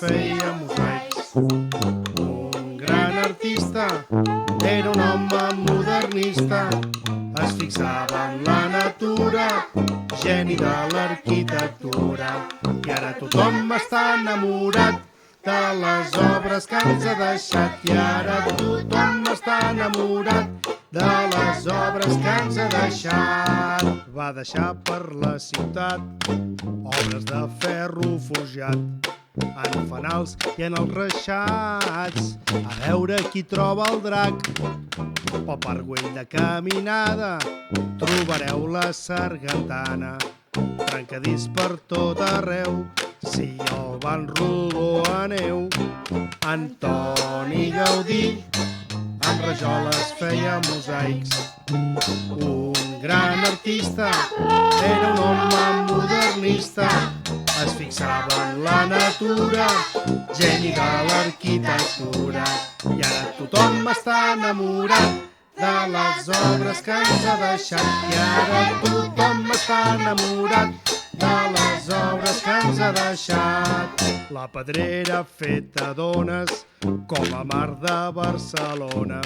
feia mosaics. Un gran artista, era un home modernista, es fixava en la natura, geni de l'arquitectura. I ara tothom està enamorat de les obres que ens ha deixat. I ara tothom està enamorat de les obres que ens ha deixat. Va deixar per la ciutat obres de ferro forjat en fanals i en els reixats, a veure qui troba el drac. Pel parc Güell de caminada trobareu la sargantana, trencadís per tot arreu, si el Van Rodó aneu. Antoni Gaudí amb rajoles feia mosaics. Un gran artista, era un home modernista, es fixava en la natura, geni de l'arquitectura. I ara tothom està enamorat de les obres que ens ha deixat. I ara tothom està enamorat de les obres que ens ha deixat. La Pedrera feta d'ones, com a mar de Barcelona.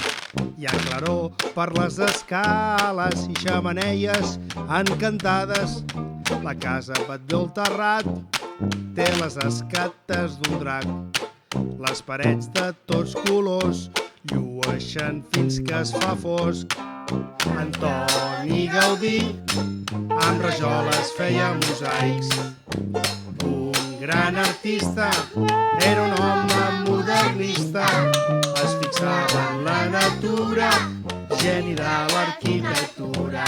Hi ha claror per les escales i xemeneies encantades. La casa Batlló al terrat té les escates d'un drac. Les parets de tots colors llueixen fins que es fa fosc. Antoni Gaudí amb rajoles feia mosaics. Un gran artista, era un home modernista, es fixava en la natura, geni de l'arquitectura.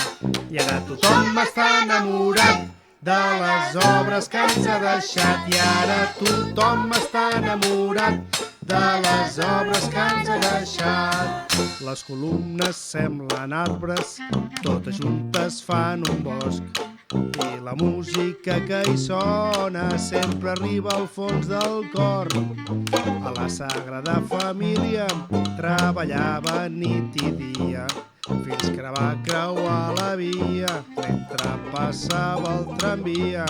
I ara tothom està enamorat de les obres que ens ha deixat. I ara tothom està enamorat de les obres que ens ha deixat. Les columnes semblen arbres, totes juntes fan un bosc. I la música que hi sona sempre arriba al fons del cor. A la Sagrada Família treballava nit i dia, fins que va creuar la via mentre passava el tramvia.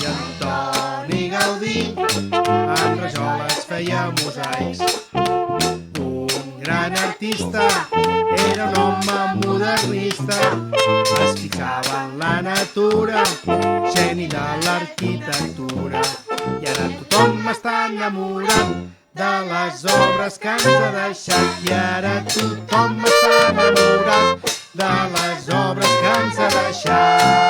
I Antoni Gaudí amb rajoles feia mosaics. Un gran artista, era un home modernista, es fixava en la natura, geni de l'arquitectura. I ara tothom està enamorat de les obres que ens ha deixat. I ara tothom està enamorat de les obres que ens ha deixat.